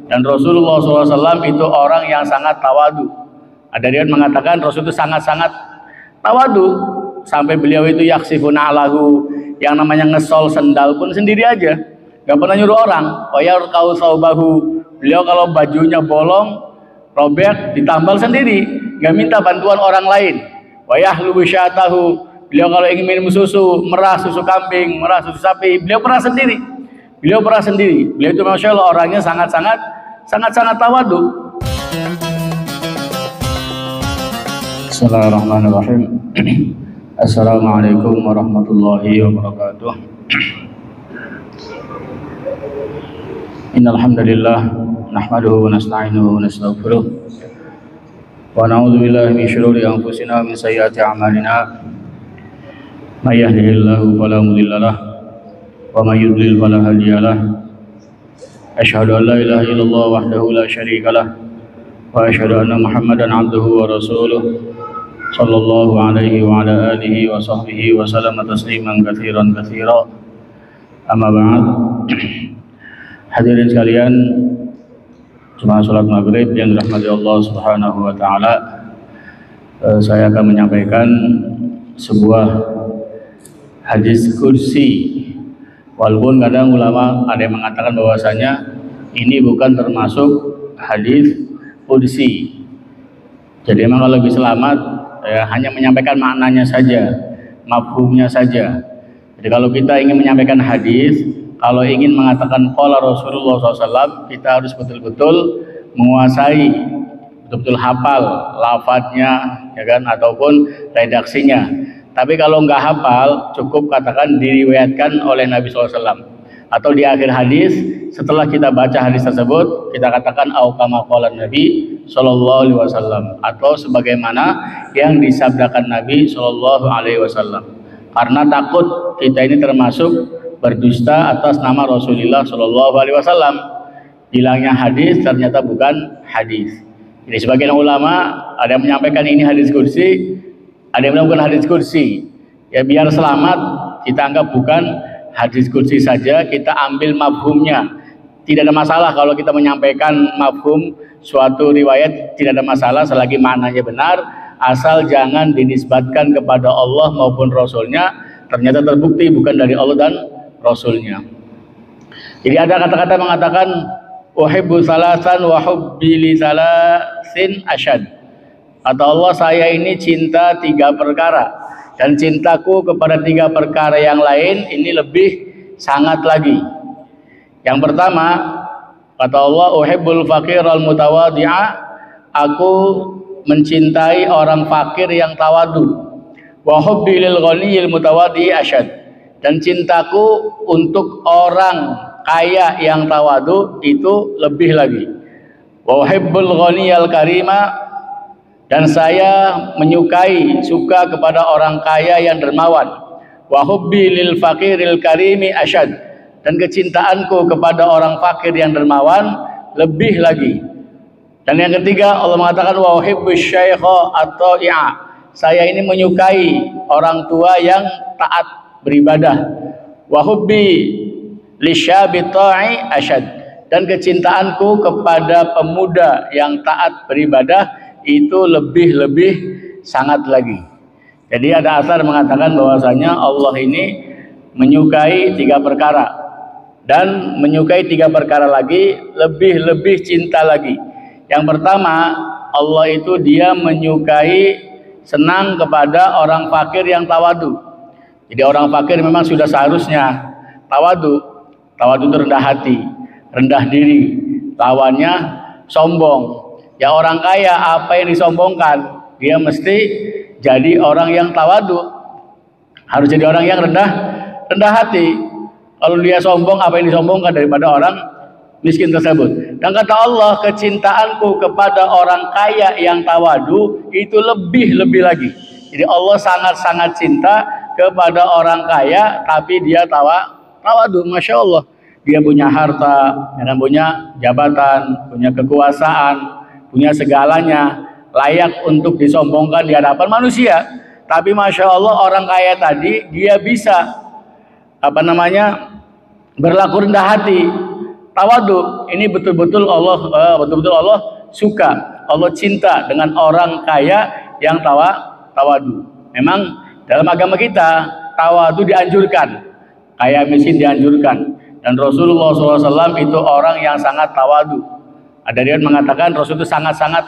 Dan Rasulullah SAW itu orang yang sangat tawadu. Ada riwayat mengatakan Rasul itu sangat-sangat tawadu sampai beliau itu yaksifuna alahu, yang namanya ngesol sendal pun sendiri aja, nggak pernah nyuruh orang. Wayarqau saubahu, beliau kalau bajunya bolong robek ditambal sendiri, nggak minta bantuan orang lain. Wayahlubu syatahu, beliau kalau ingin minum susu, merah susu kambing, merah susu sapi, beliau pernah sendiri. Beliau itu masya Allah orangnya sangat tawadu. Bismillahirrahmanirrahim. Assalamualaikum warahmatullahi wabarakatuh. Innal hamdalillah nahmaduhu wa nasta'inuhu wa nastaghfiruh wa na'udzu billahi min shururi anfusina wa min sayyiati a'malina. May yahdihillahu fala mudilla lahu wa may yudlil fala hadiya lahu. Asyhadu an la ilaha illallah wahdahu la syarika lahu wa asyhadu anna Muhammadan 'abduhu wa rasuluh sallallahu alaihi wa ala alihi wa sahbihi wa sallama tasliman katsiran katsira. Amma ba'd. Hadirin sekalian, jemaah salat maghrib yang dirahmati Allah Subhanahu wa taala, saya akan menyampaikan sebuah hadis kursi. Walaupun kadang ulama ada yang mengatakan bahwasanya ini bukan termasuk hadis kursi. Jadi memang kalau lebih selamat hanya menyampaikan maknanya saja, mafhumnya saja. Jadi kalau kita ingin menyampaikan hadis, kalau ingin mengatakan qala Rasulullah SAW, kita harus betul-betul menguasai, betul-betul hafal lafadznya, ya kan, ataupun redaksinya. Tapi kalau nggak hafal, cukup katakan diriwayatkan oleh Nabi SAW, atau di akhir hadis setelah kita baca hadis tersebut kita katakan au kama qala Nabi sallallahu alaihi wasallam, atau sebagaimana yang disabdakan Nabi sallallahu alaihi wasallam. Karena takut kita ini termasuk berdusta atas nama Rasulullah sallallahu alaihi wasallam. Bilangnya hadis ternyata bukan hadis. Jadi sebagian ulama ada yang menyampaikan ini hadis kursi, ada yang bilang bukan hadis kursi. Ya biar selamat, kita anggap bukan hadis kursi saja, kita ambil mafhumnya. Tidak ada masalah kalau kita menyampaikan mafhum suatu riwayat, tidak ada masalah selagi maknanya benar, asal jangan dinisbatkan kepada Allah maupun Rasulnya, ternyata terbukti bukan dari Allah dan Rasulnya. Jadi ada kata-kata mengatakan uhibbu salasan wa hubbi li salasin asyad. Kata Allah, saya ini cinta 3 perkara, dan cintaku kepada 3 perkara yang lain ini lebih sangat lagi. Yang pertama, kata Allah, uhibbul faqiral mutawadhi'a, aku mencintai orang fakir yang tawadu. Wa hubbi lil ghaniyil mutawadhi asyad, dan cintaku untuk orang kaya yang tawadu itu lebih lagi. Wa uhibbul ghaniyal karima, dan saya suka kepada orang kaya yang dermawan. Wa hubbi lil faqiril karimi asyad, dan kecintaanku kepada orang fakir yang dermawan lebih lagi. Dan yang ketiga, Allah mengatakan wa uhibbus syaikha at-ta'i'a, saya ini menyukai orang tua yang taat beribadah. Wa hubbi lisyabit ta'i asyad, dan kecintaanku kepada pemuda yang taat beribadah itu lebih sangat lagi. Jadi ada asar mengatakan bahwasanya Allah ini menyukai 3 perkara, dan menyukai 3 perkara lagi lebih cinta lagi. Yang pertama, Allah itu dia menyukai, senang kepada orang fakir yang tawadu. Jadi orang fakir memang sudah seharusnya tawadu. Tawadu itu rendah hati, rendah diri, lawannya sombong. Ya orang kaya apa yang disombongkan, dia mesti jadi orang yang tawadu, harus jadi orang yang rendah hati. Kalau dia sombong, apa yang disombongkan daripada orang miskin tersebut. Dan kata Allah, kecintaanku kepada orang kaya yang tawadu itu lebih lagi. Jadi Allah sangat cinta kepada orang kaya, tapi dia tawadu. Masya Allah, dia punya harta, punya jabatan, punya kekuasaan, punya segalanya, layak untuk disombongkan di hadapan manusia. Tapi Masya Allah, orang kaya tadi dia bisa berlaku rendah hati, tawadu. Ini betul-betul Allah suka, Allah cinta dengan orang kaya yang tawadu. Memang dalam agama kita tawadu dianjurkan, kaya miskin dianjurkan. Dan Rasulullah SAW itu orang yang sangat tawadu. Ada riwayat mengatakan Rasul itu sangat-sangat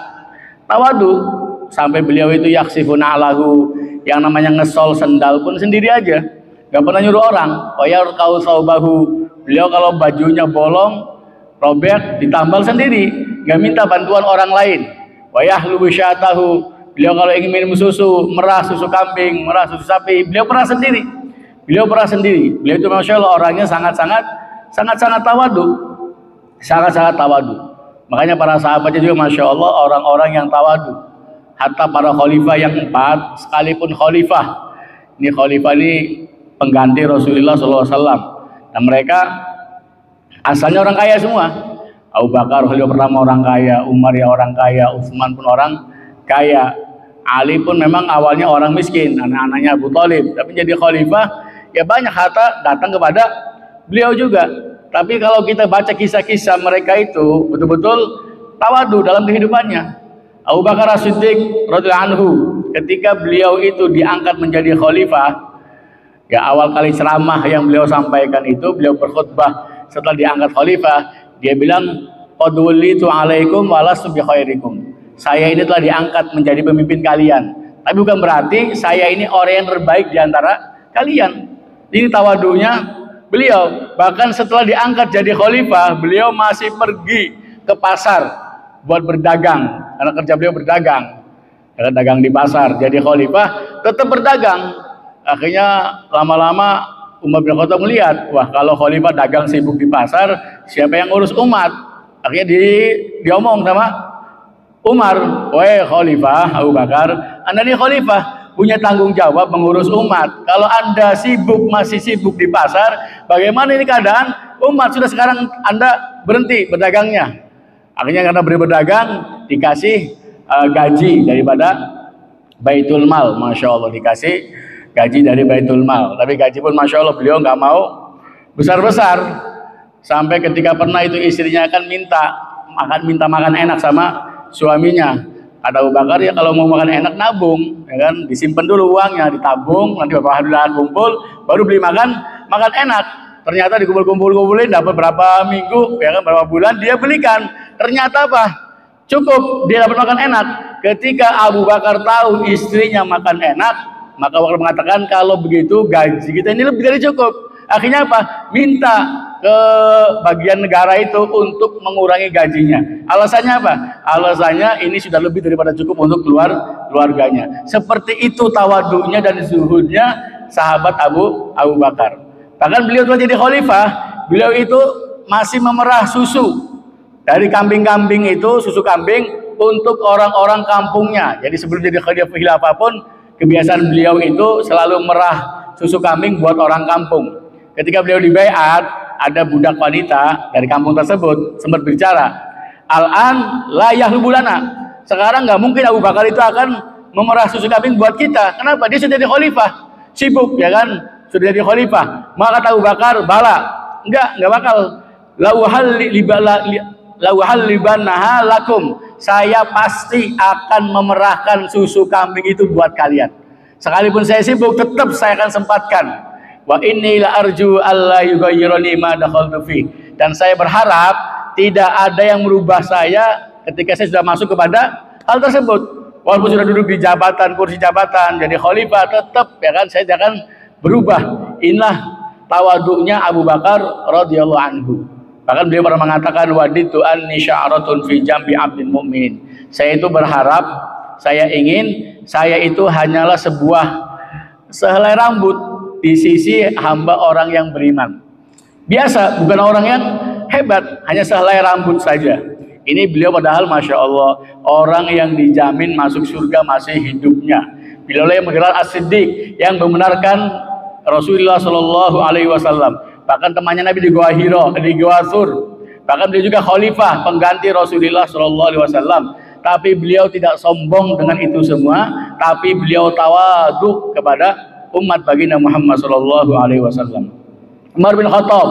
tawadu sampai beliau itu yaksifuna alahu, yang namanya ngesol sendal pun sendiri aja, nggak pernah nyuruh orang. Wayarqau saubahu, beliau kalau bajunya bolong robek ditambal sendiri, nggak minta bantuan orang lain. Wayahlubu syatahu, beliau kalau ingin minum susu, merah susu kambing, merah susu sapi, beliau pernah sendiri. Beliau itu masya Allah orangnya sangat-sangat tawadu, sangat-sangat tawadu. Makanya para sahabatnya juga masya Allah orang-orang yang tawadu. Hatta para khalifah yang 4 sekalipun khalifah ini pengganti Rasulullah SAW, dan mereka asalnya orang kaya semua. Abu Bakar beliau pertama orang kaya, Umar ya orang kaya, Utsman pun orang kaya, Ali pun memang awalnya orang miskin, anak-anaknya Abu Thalib, tapi jadi khalifah ya banyak harta datang kepada beliau juga. Tapi kalau kita baca kisah-kisah mereka itu betul-betul tawadu dalam kehidupannya. Abu Bakar As-Siddiq radhiyallahu anhu ketika beliau itu diangkat menjadi khalifah, ya awal kali ceramah yang beliau sampaikan itu, beliau berkhutbah setelah diangkat khalifah, dia bilang qad wullitu alaikum wa lastu bi khairikum. Saya ini telah diangkat menjadi pemimpin kalian, tapi bukan berarti saya ini orang yang terbaik di antara kalian. Ini tawadunya beliau. Bahkan setelah diangkat jadi khalifah, beliau masih pergi ke pasar buat berdagang, karena kerja beliau berdagang, dagang di pasar. Jadi khalifah tetap berdagang. Akhirnya lama-lama Umar bin Khattab melihat, wah kalau khalifah dagang sibuk di pasar, siapa yang urus umat? Akhirnya diomong sama Umar, weh khalifah Abu Bakar, Anda ini khalifah, punya tanggung jawab mengurus umat. Kalau Anda masih sibuk di pasar, bagaimana ini keadaan umat? Sudah sekarang Anda berhenti berdagangnya. Akhirnya karena berdagang dikasih gaji daripada Baitul Mal, masya Allah, dikasih gaji dari Baitul Mal. Tapi gaji pun masya Allah beliau nggak mau besar-besar, sampai ketika pernah itu istrinya akan minta makan enak sama suaminya. Ada Abu Bakar, ya kalau mau makan enak nabung, ya kan, disimpan dulu uangnya, ditabung, nanti beberapa hari kumpul, baru beli makan enak. Ternyata dikumpulin dapat berapa minggu, ya kan, berapa bulan dia belikan. Ternyata apa? Cukup dia dapat makan enak. Ketika Abu Bakar tahu istrinya makan enak, maka Abu Bakar mengatakan kalau begitu gaji kita ini lebih dari cukup. Akhirnya apa? Minta ke bagian negara itu untuk mengurangi gajinya. Alasannya apa? Alasannya ini sudah lebih daripada cukup untuk keluarganya. Seperti itu tawadunya dan zuhudnya sahabat Abu Bakar. Bahkan beliau telah jadi khalifah, beliau itu masih memerah susu dari kambing-kambing itu, susu kambing untuk orang-orang kampungnya. Jadi sebelum jadi khalifah pun kebiasaan beliau itu selalu merah susu kambing buat orang kampung. Ketika beliau dibaiat, ada budak wanita dari kampung tersebut sempat berbicara, al-an la yahlubulana. Sekarang nggak mungkin Abu Bakar itu akan memerah susu kambing buat kita. Kenapa? Dia sudah jadi khalifah, sibuk, ya kan? Sudah jadi khalifah. Maka kata Abu Bakar, bala, enggak bakal. Lauhal libanaha lakum. Saya pasti akan memerahkan susu kambing itu buat kalian. Sekalipun saya sibuk, tetap saya akan sempatkan. Wa inni la arju alla yughayyirani ma dakhaltu fi. Dan saya berharap tidak ada yang merubah saya ketika saya sudah masuk kepada hal tersebut. Walaupun sudah duduk di jabatan, kursi jabatan, jadi khalifah, tetap, ya kan, saya jangan berubah. Inilah tawadunya Abu Bakar radhiyallahu anhu. Bahkan beliau pernah mengatakan, waditu anni sya'ratun fi jambi abdin mu'min. Saya itu berharap, saya ingin, saya itu hanyalah sehelai rambut di sisi hamba orang yang beriman. Biasa, bukan orang yang hebat, hanya sehelai rambut saja. Ini beliau padahal masya Allah orang yang dijamin masuk surga masih hidupnya. Beliau yang menggelar As-Siddiq, yang membenarkan Rasulullah Shallallahu Alaihi Wasallam. Bahkan temannya Nabi di Gua Hiro, di Gua Sur. Bahkan beliau juga khalifah pengganti Rasulullah Shallallahu Alaihi Wasallam. Tapi beliau tidak sombong dengan itu semua, tapi beliau tawadhu kepada umat baginda Muhammad sallallahu alaihi wasallam. Umar bin Khattab,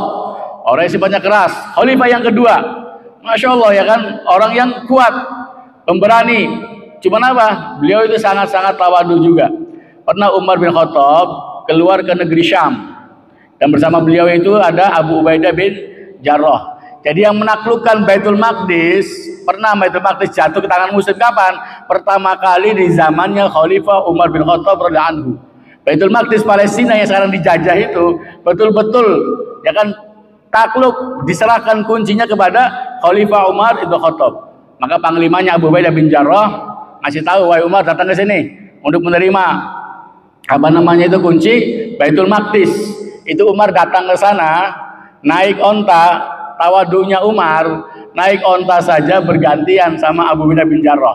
orang yang sifatnya keras. Khalifah yang kedua, Masya Allah ya kan, orang yang kuat, pemberani. Cuman apa? Beliau itu sangat-sangat tawadu juga. Pernah Umar bin Khattab keluar ke negeri Syam, dan bersama beliau itu ada Abu Ubaidah bin Jarrah. Jadi yang menaklukkan Baitul Maqdis, pernah Baitul Maqdis jatuh ke tangan Muslim kapan? Pertama kali di zamannya Khalifah Umar bin Khattab radhiyallahu anhu. Baitul Maqdis Palestina yang sekarang dijajah itu betul-betul ya kan takluk, diserahkan kuncinya kepada Khalifah Umar bin Khattab. Maka panglimanya Abu Ubaidah bin Jarrah ngasih tahu, wahai Umar, datang ke sini untuk menerima apa namanya itu kunci Baitul Maqdis. Itu Umar datang ke sana naik onta. Tawadunya Umar, naik onta saja bergantian sama Abu Ubaidah bin Jarrah.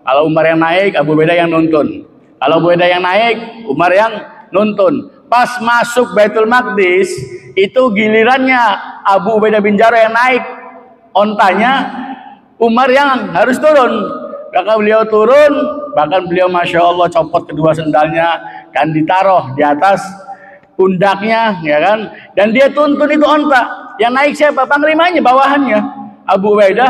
Kalau Umar yang naik, Abu Ubaidah yang nuntun. Kalau Abu Ubaidah yang naik, Umar yang nuntun. Pas masuk Baitul Maqdis, itu gilirannya Abu Ubaidah bin Jarrah yang naik ontanya, Umar yang harus turun. Bahkan beliau turun, bahkan beliau Masya Allah copot kedua sendalnya dan ditaruh di atas pundaknya, ya kan? Dan dia tuntun itu onta. Yang naik siapa? Panglimanya, bawahannya Abu Ubaidah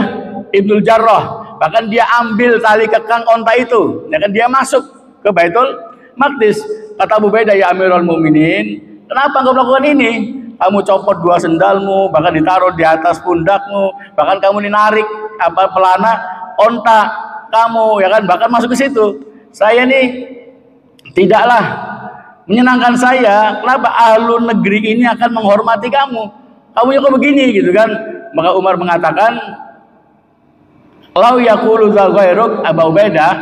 ibnul Jarrah. Bahkan dia ambil tali kekang onta itu, ya kan, dia masuk ke Baitul Maqdis. Kata Abu Ubaidah, ya Amirul Mukminin, kenapa engkau melakukan ini? Kamu copot dua sendalmu, bahkan ditaruh di atas pundakmu, bahkan kamu dinarik apa pelana onta kamu, ya kan, bahkan masuk ke situ. Saya nih tidaklah menyenangkan saya. Kenapa ahlu negeri ini akan menghormati kamu? Kamu kok begini gitu kan? Maka Umar mengatakan, "Lau yaqulu dzal ghairuk Abu Ubaidah,"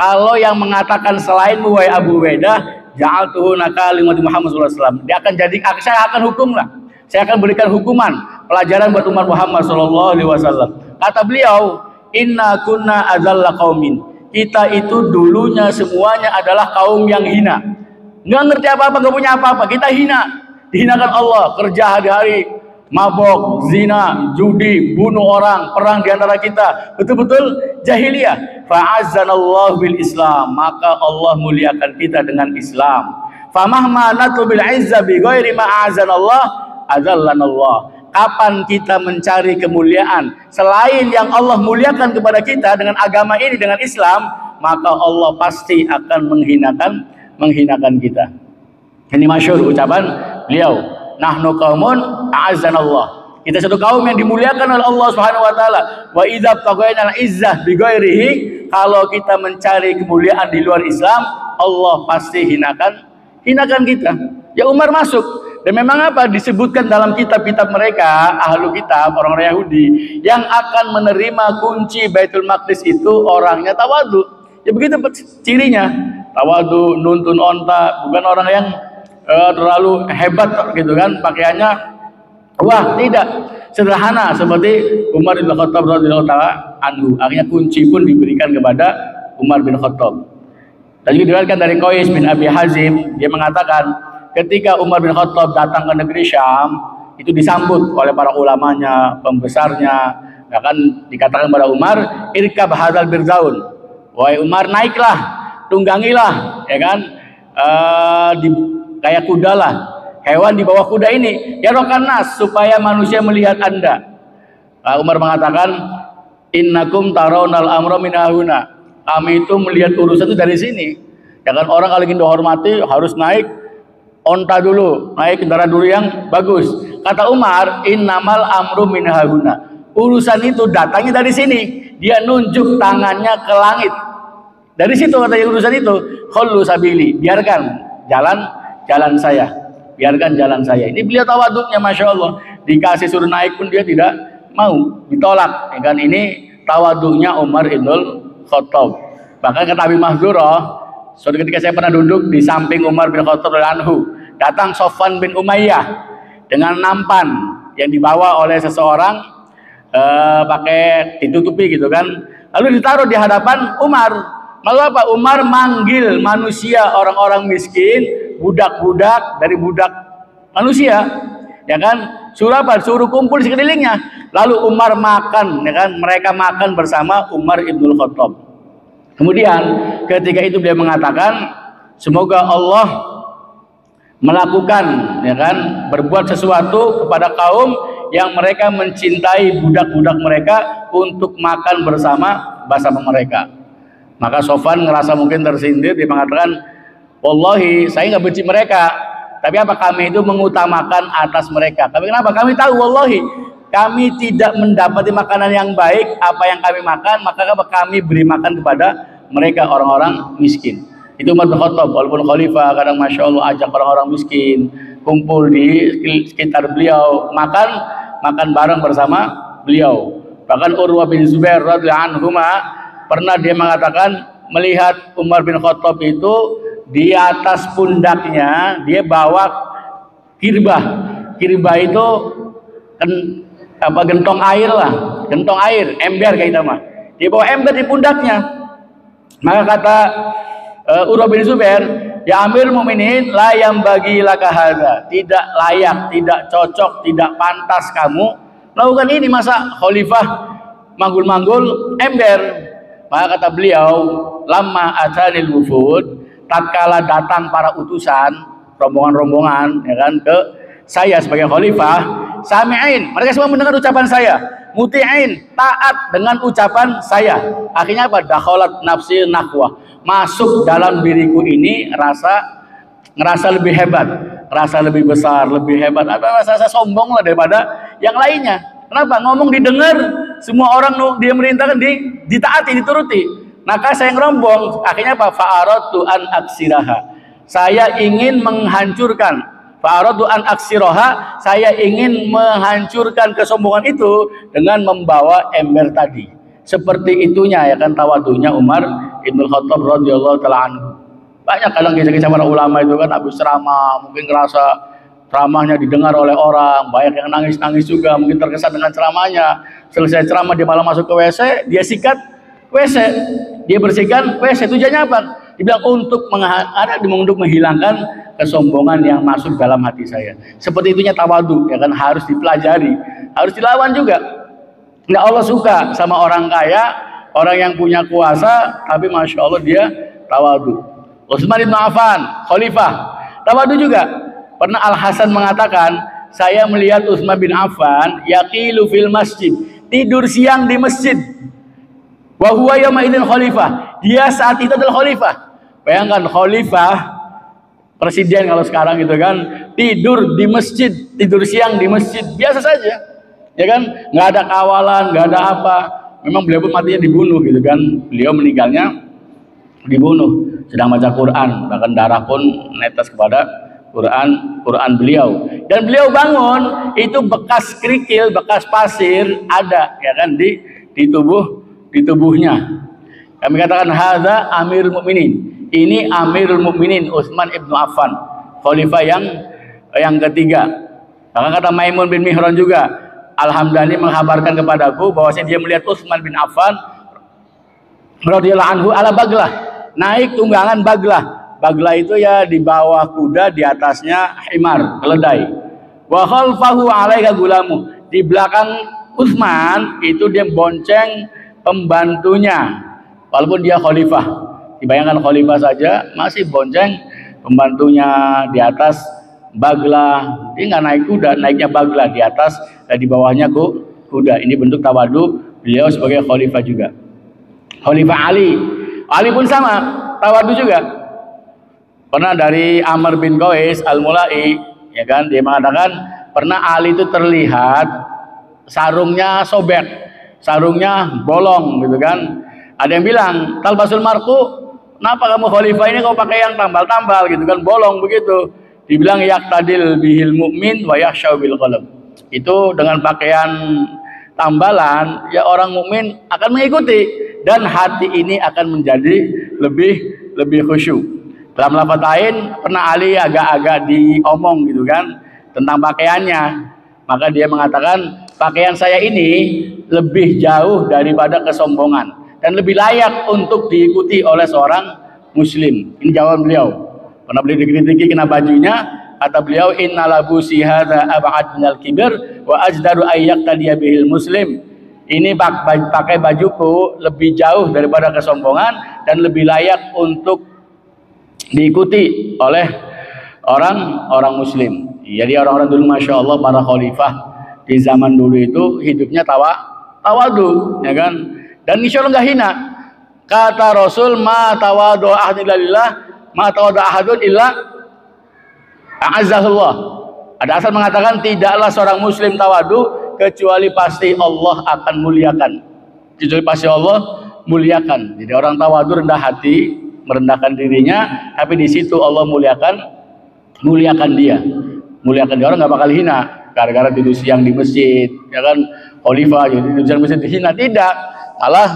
kalau yang mengatakan selainmu wahai Abu Ubaidah, ja'altuhu nakal li Muhammad sallallahu alaihi wasallam. Dia akan jadi, saya akan hukumlah. Saya akan berikan hukuman, pelajaran buat umat Muhammad sallallahu alaihi wasallam. Kata beliau, "Inna kunna adzalla qaumin." Kita itu dulunya semuanya adalah kaum yang hina. Nggak ngerti apa-apa, nggak punya apa-apa. Kita hina. Dihinakan Allah, kerja hari-hari, mabok, zina, judi, bunuh orang, perang di antara kita, betul-betul jahiliyah. Fa'azzanallahu bil Islam, maka Allah muliakan kita dengan Islam. Famahma natlubil izza bi ghairi ma a'azzanallah adzallanallah. Kapan kita mencari kemuliaan selain yang Allah muliakan kepada kita dengan agama ini, dengan Islam, maka Allah pasti akan menghinakan kita. Ini masyhur ucapan beliau, nahnu qaumun a'azzanallah. Kita satu kaum yang dimuliakan oleh Allah Subhanahu wa taala. Wa idza taqaina al-izzah bi ghairihi, kalau kita mencari kemuliaan di luar Islam, Allah pasti hinakan kita. Ya Umar masuk. Dan memang apa disebutkan dalam kitab-kitab mereka, ahlu kitab, orang-orang Yahudi, yang akan menerima kunci Baitul Maqdis itu orangnya tawadu. Ya begitu cirinya. Tawadu, nuntun onta, bukan orang yang terlalu hebat gitu kan, pakaiannya wah, tidak, sederhana seperti Umar bin Khattab radhiyallahu taala anhu. Akhirnya kunci pun diberikan kepada Umar bin Khattab. Dan juga diriwayatkan dari Qais bin Abi Hazim, dia mengatakan ketika Umar bin Khattab datang ke negeri Syam, itu disambut oleh para ulamanya, pembesarnya. Bahkan dikatakan kepada Umar, irkab hadzal birzaun, wahai Umar, naiklah, tunggangilah, ya kan, kayak kuda lah, hewan di bawah kuda ini, ya rokan nas, supaya manusia melihat Anda. Umar mengatakan, innakum tarawnal amra min hauna. Kami itu melihat urusan itu dari sini. Ya kan, orang kalau ingin dihormati harus naik onta dulu, naik kendaraan dulu yang bagus. Kata Umar, innamal amru min hauna. Urusan itu datangnya dari sini. Dia nunjuk tangannya ke langit. Dari situ katanya urusan itu. Khallu sabili, biarkan jalan saya, biarkan jalan saya. Ini beliau tawaduknya, masya Allah. Dikasih suruh naik pun dia tidak mau, ditolak. Ya kan, ini tawaduknya Umar ibnul Khattab. Bahkan kata Abi Mahdzurah, suatu ketika saya pernah duduk di samping Umar bin Khattab anhu, datang Sofwan bin Umayyah dengan nampan yang dibawa oleh seseorang, pakai ditutupi gitu kan, lalu ditaruh di hadapan Umar. Lalu apa? Umar manggil manusia, orang-orang miskin, budak-budak dari budak manusia, ya kan, suruh apa? Suruh kumpul di sekelilingnya. Lalu Umar makan, ya kan, mereka makan bersama Umar ibnul Khattab. Kemudian ketika itu beliau mengatakan, semoga Allah melakukan, ya kan, berbuat sesuatu kepada kaum yang mereka mencintai budak-budak mereka untuk makan bersama mereka. Maka Sofwan ngerasa mungkin tersindir, dia mengatakan, wallahi saya nggak benci mereka, tapi apa kami itu mengutamakan atas mereka. Tapi kenapa? Kami tahu wallahi kami tidak mendapati makanan yang baik apa yang kami makan, maka kami beri makan kepada mereka orang-orang miskin. Itu Umar bin Khattab walaupun khalifah kadang masya Allah ajak orang-orang miskin kumpul di sekitar beliau makan bareng bersama beliau. Bahkan Urwah bin Zubair radhiyallahu anhuma pernah dia mengatakan melihat Umar bin Khattab itu di atas pundaknya dia bawa kirbah. Kirbah itu gentong air lah, gentong air, ember kayak itu mah. Dia bawa ember di pundaknya. Maka kata Urwah bin Zubair, ya Amir Mukminin, la yang bagi laka hadza, tidak layak, tidak cocok, tidak pantas kamu melakukan ini. Masa khalifah manggul-manggul ember? Maka kata beliau, lama atanil wufud, tatkala datang para utusan, rombongan-rombongan ya kan ke saya sebagai khalifah, sami'in, mereka semua mendengar ucapan saya, muti'in, taat dengan ucapan saya. Akhirnya apa? Dakhalat nafsi naqwa, masuk dalam diriku ini ngerasa lebih hebat, rasa lebih besar, lebih hebat, atau rasa sombong lah daripada yang lainnya. Kenapa? Ngomong didengar, semua orang dia merintahkan ditaati, dituruti. Maka saya ngerombong. Akhirnya apa? Fa'aratu an aksiraha, saya ingin menghancurkan. Fa'aratu an aksiraha, saya ingin menghancurkan kesombongan itu dengan membawa ember tadi. Seperti itunya ya kan tawadunya Umar Ibn Khattab radhiyallahu taala anhu. Banyak kadang kisah-kisah para ulama itu kan habis ceramah mungkin ngerasa ceramahnya didengar oleh orang, banyak yang nangis-nangis juga mungkin terkesan dengan ceramahnya. Selesai ceramah dia malah masuk ke WC, dia sikat WC, dia bersihkan WC. Tujuannya apa? Dibilang untuk menghilangkan kesombongan yang masuk dalam hati saya. Seperti itunya tawadu ya kan, harus dipelajari, harus dilawan juga. Nah, Allah suka sama orang kaya, orang yang punya kuasa, tapi masya Allah dia tawadu. Utsman bin Affan, khalifah, tawadu juga. Pernah Al Hasan mengatakan, saya melihat Utsman bin Affan yaqilu fil masjid, tidur siang di masjid. Wa huwa yawma idzin khalifah, dia saat itu adalah khalifah. Bayangkan khalifah, presiden kalau sekarang gitu kan, tidur di masjid, tidur siang di masjid, biasa saja. Ya kan, nggak ada kawalan, nggak ada apa. Memang beliau pun matinya dibunuh gitu kan. Beliau meninggalnya dibunuh, sedang baca Quran, bahkan darah pun netes kepada Quran beliau. Dan beliau bangun itu bekas kerikil, bekas pasir ada ya kan di tubuhnya. Kami katakan hadza Amirul Mukminin. Ini Amirul Mukminin Utsman ibnu Affan, khalifah yang ketiga. Maka kata Maimun bin Mihran juga, Al-Hamdani menghabarkan kepadaku bahwasanya dia melihat Utsman bin Affan radhiyallahu anhu ala baglah, naik tunggangan baglah. Baglah itu ya di bawah kuda, di atasnya himar, keledai. Wa khalfahu alaika gulamu, di belakang Utsman itu dia bonceng pembantunya. Walaupun dia khalifah, dibayangkan khalifah saja masih bonceng pembantunya di atas baglah. Dia nggak naik kuda, naiknya baglah di atas dan di bawahnya kuda. Ini bentuk tawadu beliau sebagai khalifah juga. Khalifah Ali pun sama, tawadu juga. Pernah dari Amr bin Qais Al-Mulai ya kan, dia mengatakan pernah Ali itu terlihat sarungnya sobek, sarungnya bolong gitu kan. Ada yang bilang, talbasul marku, kenapa kamu khalifah ini kau pakai yang tambal-tambal gitu kan, bolong begitu. Dibilang yaqtadil bihil mu'min wa yakhshaw bil qalb. Itu dengan pakaian tambalan ya orang mukmin akan mengikuti dan hati ini akan menjadi lebih khusyuk. Dalam lafaz lain pernah Ali agak-agak diomong gitu kan tentang pakaiannya. Maka dia mengatakan pakaian saya ini lebih jauh daripada kesombongan dan lebih layak untuk diikuti oleh seorang muslim. Ini jawaban beliau. Pernah beliau dikritiki kena bajunya, kata beliau innalabu sihada ab'ad minal kibir wa ajdaru ayyaqtadiya bihil muslim. Ini pakai bajuku lebih jauh daripada kesombongan dan lebih layak untuk diikuti oleh orang muslim. Jadi orang-orang dulu masya Allah para khalifah di zaman dulu itu hidupnya tawadu, ya kan? Dan insya Allah nggak hina. Kata Rasul, ma tawadu ahadun lillah, ma tawadu ahadun illa a'azzahullah. Ada asal mengatakan tidaklah seorang muslim tawadu kecuali pasti Allah akan muliakan. Kecuali pasti Allah muliakan. Jadi orang tawadu rendah hati, merendahkan dirinya, tapi di situ Allah muliakan dia. Muliakan dia, orang nggak bakal hina gara-gara tidur siang di masjid, ya kan? Khalifah jadi tidur siang di masjid dihina, tidak. Malah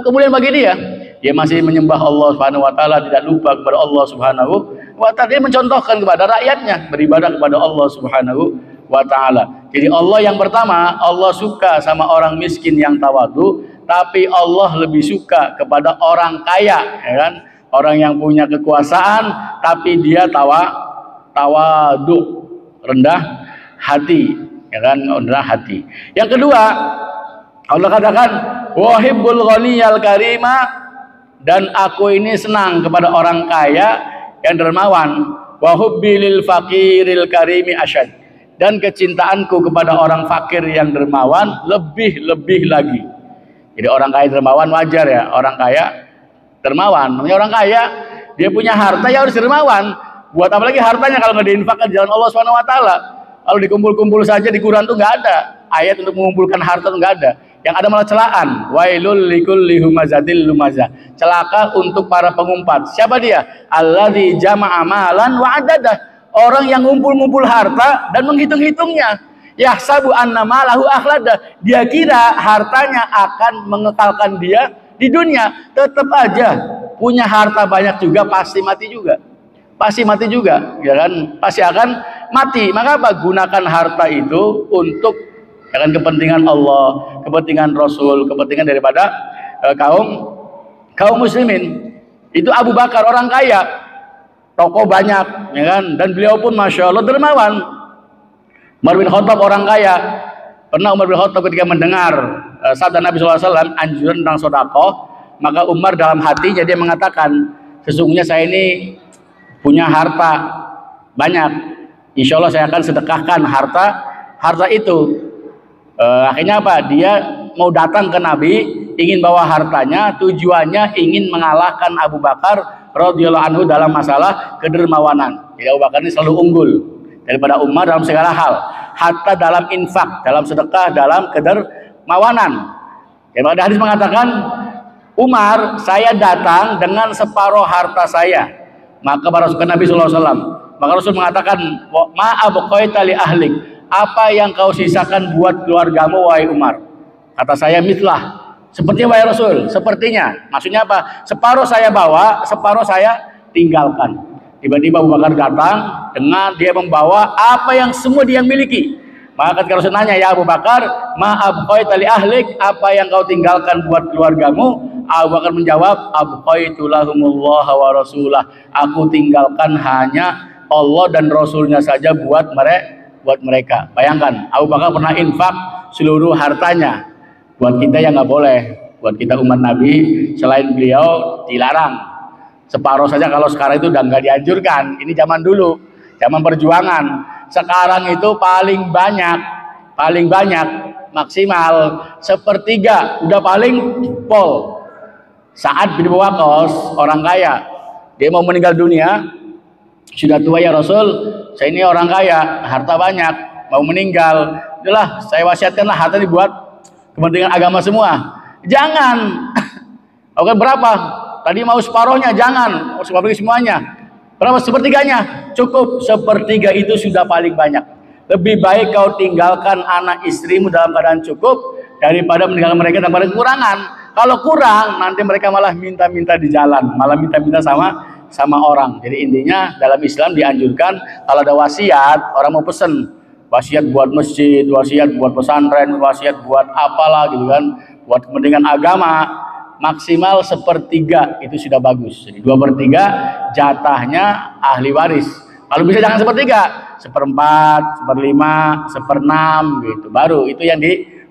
kemudian bagi dia masih menyembah Allah Subhanahu wa taala, tidak lupa kepada Allah Subhanahu wa taala. Dia mencontohkan kepada rakyatnya beribadah kepada Allah Subhanahu wa taala. Jadi Allah yang pertama, Allah suka sama orang miskin yang tawadu, tapi Allah lebih suka kepada orang kaya, ya kan? Orang yang punya kekuasaan tapi dia tawadu, rendah hati, ya kan? Rendah hati. Yang kedua, Allah katakan wahibbul ghaniyal karima, dan aku ini senang kepada orang kaya yang dermawan. Wa hubbi lil faqiril karimi asyad, dan kecintaanku kepada orang fakir yang dermawan lebih lagi. Jadi orang kaya dermawan wajar ya, orang kaya dermawan. Namanya orang kaya, dia punya harta ya harus dermawan. Buat apa lagi hartanya kalau nggak diinfakkan di jalan Allah Subhanahu wa taala? Kalau dikumpul-kumpul saja di Quran tuh nggak ada ayat untuk mengumpulkan harta, tuh nggak ada. Yang ada malah celaan. Wailul likulli humazatil lumazah. Celaka untuk para pengumpat. Siapa dia? Alladzi jama'a malan wa adadah. Orang yang ngumpul-ngumpul harta dan menghitung-hitungnya. Yahsabu anna malahu akhlada. Dia kira hartanya akan mengekalkan dia di dunia. Tetap aja punya harta banyak juga pasti mati juga. Pasti mati juga, ya kan? Pasti akan mati. Maka apa? Gunakan harta itu untuk, ya kan, kepentingan Allah, kepentingan Rasul, kepentingan daripada kaum muslimin. Itu Abu Bakar orang kaya, toko banyak, ya kan? Dan beliau pun masya Allah dermawan. Umar bin Khattab orang kaya. Pernah Umar bin Khattab ketika mendengar sabda Nabi SAW anjuran tentang sedekah, maka Umar dalam hatinya dia mengatakan, sesungguhnya saya ini punya harta banyak, insya Allah saya akan sedekahkan harta itu. Akhirnya apa? Dia mau datang ke Nabi, ingin bawa hartanya, tujuannya ingin mengalahkan Abu Bakar radhiyallahu anhu dalam masalah kedermawanan. Jadi Abu Bakar ini selalu unggul daripada Umar dalam segala hal, hatta dalam infak, dalam sedekah, dalam kedermawanan. Jadi pada hadis mengatakan, Umar, saya datang dengan separuh harta saya. Maka Rasul Nabi SAW, maka Rasul mengatakan, ma abqaita li ahlik, apa yang kau sisakan buat keluargamu wahai Umar? Kata saya, mitlah, sepertinya wahai Rasul, sepertinya. Maksudnya apa? Separuh saya bawa, separuh saya tinggalkan. Tiba-tiba Abu Bakar datang dengan dia membawa apa yang semua dia miliki. Maka ketika Rasul nanya, ya Abu Bakar, ma abqaita li ahlik, apa yang kau tinggalkan buat keluargamu? Abu Bakar menjawab, abqaitu lahumullah wa rasulah, aku tinggalkan hanya Allah dan Rasulnya saja buat mereka. Bayangkan, Abu Bakar pernah infak seluruh hartanya. Buat kita yang nggak boleh, buat kita umat Nabi selain beliau dilarang. Separuh saja kalau sekarang itu udah nggak dianjurkan. Ini zaman dulu, zaman perjuangan. Sekarang itu paling banyak maksimal sepertiga, udah paling pol. Sa'ad bin Waqqas orang kaya, dia mau meninggal dunia, sudah tua ya Rasul, saya ini orang kaya, harta banyak, mau meninggal, itulah saya wasiatkanlah harta dibuat kepentingan agama semua. Jangan. Oke, berapa? Tadi mau separuhnya, jangan. Separuh semuanya. Berapa? Sepertiganya. Cukup. Sepertiga itu sudah paling banyak. Lebih baik kau tinggalkan anak istrimu dalam keadaan cukup daripada meninggalkan mereka tanpa kekurangan. Kalau kurang, nanti mereka malah minta-minta di jalan, malah minta-minta sama orang. Jadi intinya dalam Islam dianjurkan kalau ada wasiat, orang mau pesen wasiat buat masjid, wasiat buat pesantren, wasiat buat apalah gitu kan, buat kepentingan agama, maksimal sepertiga itu sudah bagus. Jadi 2/3 jatahnya ahli waris. Kalau bisa jangan sepertiga, 1/4, 1/5, 1/6 gitu. Baru itu yang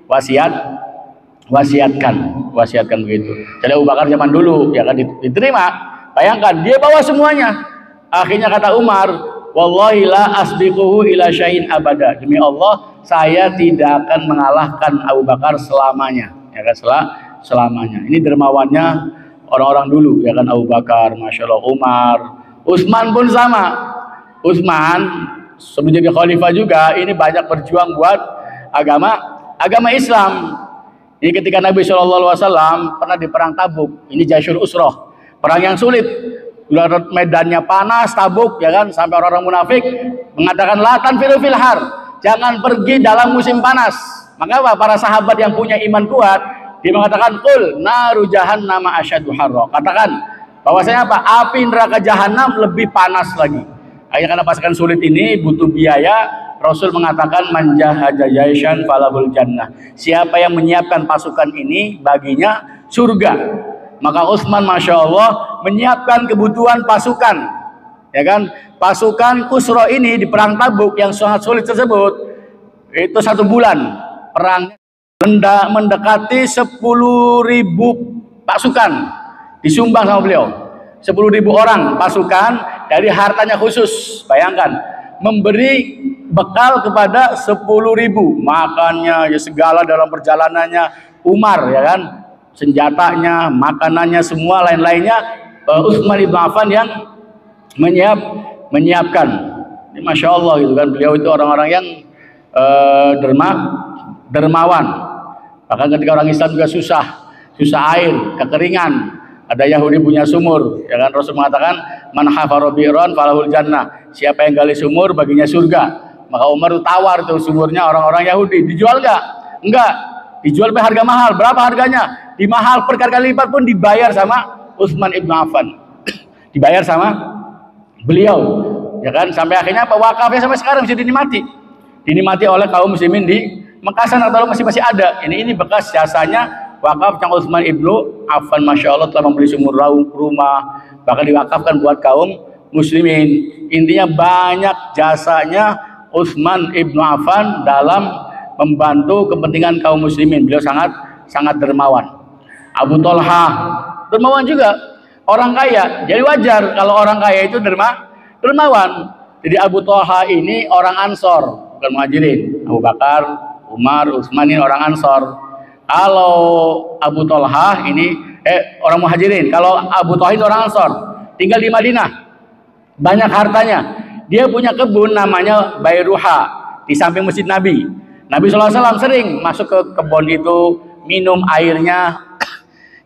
wasiatkan begitu. Jadi Abu Bakar zaman dulu ya kan diterima. Bayangkan dia bawa semuanya. Akhirnya kata Umar, wallahi la asbiquhu ila syai'in abada. Demi Allah, saya tidak akan mengalahkan Abu Bakar selamanya. Ya kan, selamanya. Ini dermawannya orang-orang dulu, ya kan, Abu Bakar, Masya Allah, Umar, Utsman pun sama. Utsman sebelum jadi khalifah juga, ini banyak berjuang buat agama Islam. Ini ketika Nabi SAW pernah di perang Tabuk, ini Jaisyul Usroh, perang yang sulit, medannya panas, Tabuk, ya kan, sampai orang-orang munafik mengatakan la tanfiru fil har, jangan pergi dalam musim panas. Maka apa? Para sahabat yang punya iman kuat, dia mengatakan qul naru jahannam asyaddu harra, katakan bahwasanya apa? Api neraka jahanam lebih panas lagi. Akhirnya karena pasukan sulit ini butuh biaya, Rasul mengatakan manjahaja jaishan falahul jannah, siapa yang menyiapkan pasukan ini baginya surga. Maka Utsman Masya Allah menyiapkan kebutuhan pasukan, ya kan, pasukan Usra ini di perang Tabuk yang sangat sulit tersebut, itu 1 bulan perang, mendekati 10.000 pasukan disumbang sama beliau. 10.000 orang pasukan dari hartanya khusus. Bayangkan, memberi bekal kepada 10.000, makannya ya segala dalam perjalanannya. Umar, ya kan, senjatanya, makanannya, semua lain-lainnya, Utsman ibn Affan yang menyiapkan. Ini Masya Allah gitu kan, beliau itu orang-orang yang dermawan. Bahkan ketika orang Islam juga susah air, kekeringan, ada Yahudi punya sumur, ya kan, Rasul mengatakan man hafara bi'ran falahul jannah, siapa yang gali sumur baginya surga. Maka Umar tawar tuh sumurnya orang-orang Yahudi, dijual enggak, dijual harga mahal. Berapa harganya? Dimahal berkali-kali lipat pun dibayar sama Utsman ibn Affan. Dibayar sama beliau, ya kan, sampai akhirnya apa, wakafnya sampai sekarang masih dinikmati oleh kaum muslimin di Mekah sana, kalau masih ada. Ini bekas jasanya wakaf yang Utsman ibnu Affan, Masya Allah, telah membeli sumur rumah, bahkan diwakafkan buat kaum muslimin. Intinya banyak jasanya Utsman ibnu Affan dalam membantu kepentingan kaum muslimin. Beliau sangat dermawan. Abu Thalha dermawan juga, orang kaya, jadi wajar kalau orang kaya itu dermawan. Jadi Abu Thalha ini orang Ansor, bukan Muhajirin. Abu Bakar, Umar, Utsman ini orang Ansor. Kalau Abu Thalha ini orang Muhajirin. Kalau Abu Thalha itu orang Ansor, tinggal di Madinah, banyak hartanya. Dia punya kebun namanya Bairuha di samping masjid Nabi. Nabi SAW sering masuk ke kebun itu, minum airnya.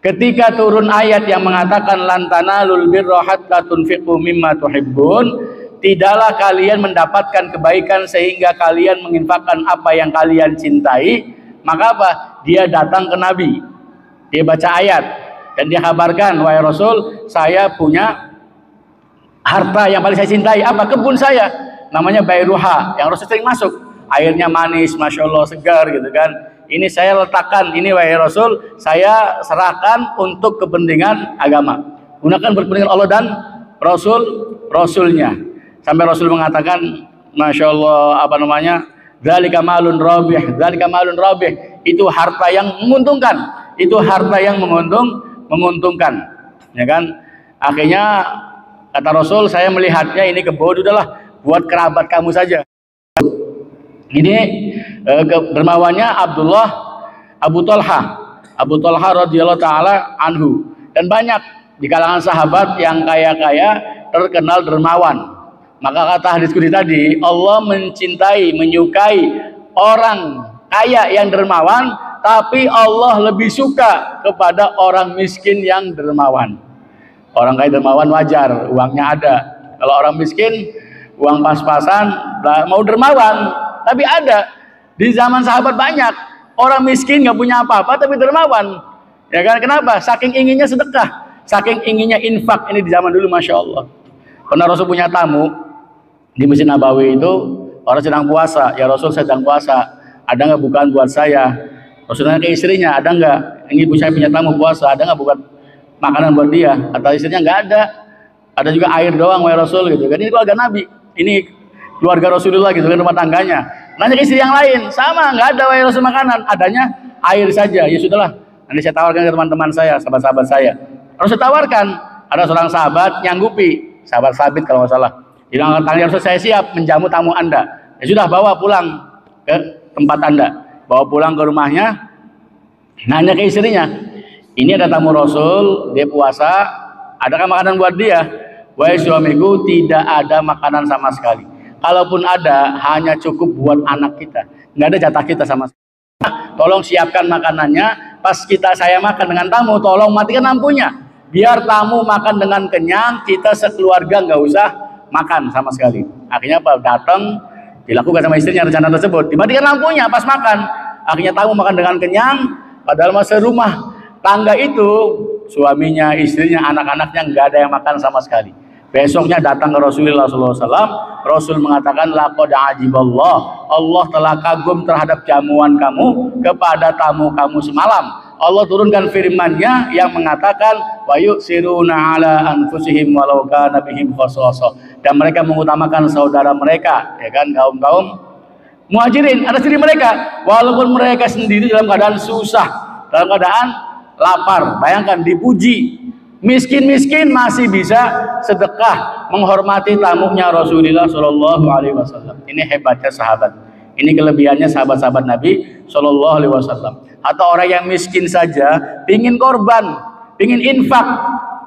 Ketika turun ayat yang mengatakan lan tanalul birra hatta tunfiqu mimma tuhibbun, tidaklah kalian mendapatkan kebaikan sehingga kalian menginfakkan apa yang kalian cintai. Maka apa? Dia datang ke Nabi, dia baca ayat dan dia kabarkan, wahai Rasul, saya punya harta yang paling saya cintai. Apa? Kebun saya, namanya Bairuha, yang Rasul sering masuk. Airnya manis, Masya Allah, segar gitu kan. Ini saya letakkan, ini wahai Rasul, saya serahkan untuk kepentingan agama. Gunakan berkepentingan Allah dan Rasulnya. Sampai Rasul mengatakan, Masya Allah, apa namanya, dzalika malun rabih, dzalika malun rabih, itu harta yang menguntungkan, itu harta yang menguntungkan, ya kan. Akhirnya kata Rasul, saya melihatnya ini kebun, udahlah buat kerabat kamu saja. Ini dermawannya Abu Thalha radhiyallahu taala anhu, dan banyak di kalangan sahabat yang kaya-kaya terkenal dermawan. Maka kata hadis qudsi tadi, Allah mencintai, menyukai orang kaya yang dermawan, tapi Allah lebih suka kepada orang miskin yang dermawan. Orang kaya dermawan wajar, uangnya ada. Kalau orang miskin, uang pas-pasan, mau dermawan. Tapi ada di zaman sahabat banyak orang miskin nggak punya apa-apa tapi dermawan, ya kan? Kenapa? Saking inginnya sedekah, saking inginnya infak. Ini di zaman dulu, Masya Allah. Pernah Rasul punya tamu di Masjid Nabawi, itu orang sedang puasa. Ya Rasul, sedang puasa, ada nggak bukaan buat saya? Rasul tanya ke istrinya, ada nggak? Ini ibu saya punya tamu puasa, ada nggak bukan makanan buat dia? Kata istrinya, nggak ada. Ada juga air doang, wahai Rasul, gitu kan. Ini keluarga Nabi, ini keluarga Rasulullah gitu kan, rumah tangganya. Nanya ke istri yang lain, sama, nggak ada wahai Rasul makanan, adanya air saja. Ya sudahlah, nanti saya tawarkan ke teman-teman saya, sahabat-sahabat saya. Rasul tawarkan, ada seorang sahabat nyanggupi, sahabat Sabit kalau nggak salah, Bilang angkat tangan, ya Rasul, saya siap menjamu tamu Anda. Ya sudah, bawa pulang ke tempat Anda, bawa pulang ke rumahnya. Nanya ke istrinya, ini ada tamu Rasul, dia puasa, adakah makanan buat dia? Wahai suamiku, tidak ada makanan sama sekali. Kalaupun ada, hanya cukup buat anak kita, nggak ada jatah kita sama sekali. Tolong siapkan makanannya. Pas saya makan dengan tamu, tolong matikan lampunya, biar tamu makan dengan kenyang, kita sekeluarga nggak usah makan sama sekali. Akhirnya apa? Datang, dilakukan sama istrinya rencana tersebut, dimatikan lampunya pas makan. Akhirnya tamu makan dengan kenyang, padahal masa rumah tangga itu suaminya, istrinya, anak-anaknya nggak ada yang makan sama sekali. Besoknya datang ke Rasulullah SAW. Rasul mengatakan, laqad ajiballah, Allah telah kagum terhadap jamuan kamu kepada tamu kamu semalam. Allah turunkan firman-Nya yang mengatakan, wa yu'siruna ala anfusihim walau kana bihim khasasah, dan mereka mengutamakan saudara mereka, ya kan, kaum muhajirin atas diri mereka, walaupun mereka sendiri dalam keadaan susah, dalam keadaan lapar. Bayangkan, dipuji, miskin masih bisa sedekah menghormati tamunya Rasulullah Shallallahu Alaihi Wasallam. Ini hebatnya sahabat, ini kelebihannya sahabat-sahabat Nabi Shallallahu Alaihi Wasallam. Atau orang yang miskin saja ingin korban, ingin infak,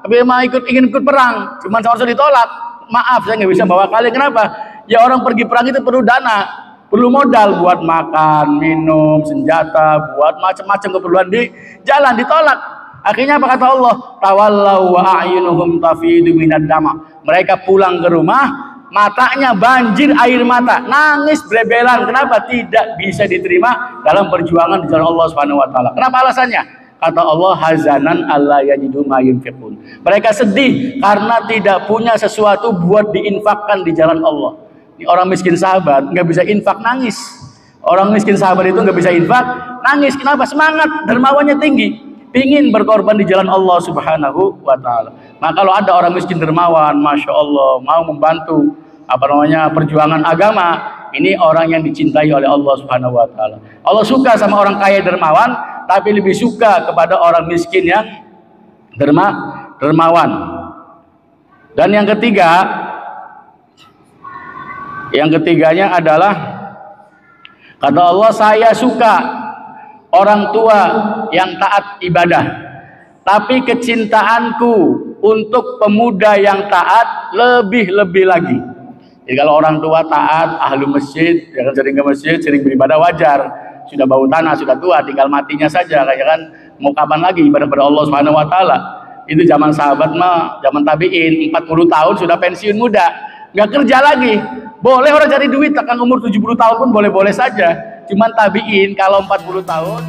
tapi ingin ikut perang, cuman sama Rasul ditolak. Maaf, saya nggak bisa bawa kalian. Kenapa? Ya orang pergi perang itu perlu dana, perlu modal buat makan, minum, senjata, buat macam-macam keperluan di jalan, ditolak. Akhirnya apa kata Allah? Tawallau wa a'yunuhum tafidu minad dama. Mereka pulang ke rumah, matanya banjir air mata, nangis blebelan. Kenapa? Tidak bisa diterima dalam perjuangan di jalan Allah Subhanahu wa taala. Kenapa alasannya? Kata Allah, hazanan alla yajidu ma yunfiqun. Mereka sedih karena tidak punya sesuatu buat diinfakkan di jalan Allah. Ini orang miskin sahabat nggak bisa infak, nangis. Orang miskin sahabat itu nggak bisa infak, nangis. Kenapa? Semangat dermawannya tinggi, ingin berkorban di jalan Allah Subhanahu wa taala. Maka kalau ada orang miskin dermawan, masya Allah, mau membantu perjuangan agama, ini orang yang dicintai oleh Allah Subhanahu wa taala. Allah suka sama orang kaya dermawan, tapi lebih suka kepada orang miskin yang dermawan. Dan yang ketiganya adalah kata Allah, saya suka orang tua yang taat ibadah, tapi kecintaanku untuk pemuda yang taat lebih lagi. Jadi kalau orang tua taat, ahlu masjid, ya kan, sering ke masjid, sering beribadah, wajar. Sudah bau tanah, sudah tua, tinggal matinya saja, kayak kan, mau kapan lagi ibadah pada Allah Subhanahu wa taala. Itu zaman sahabat mah, zaman tabi'in, 40 tahun sudah pensiun muda, nggak kerja lagi. Boleh orang cari duit, takkan umur 70 tahun pun boleh-boleh saja. Cuman tabi'in kalau 40 tahun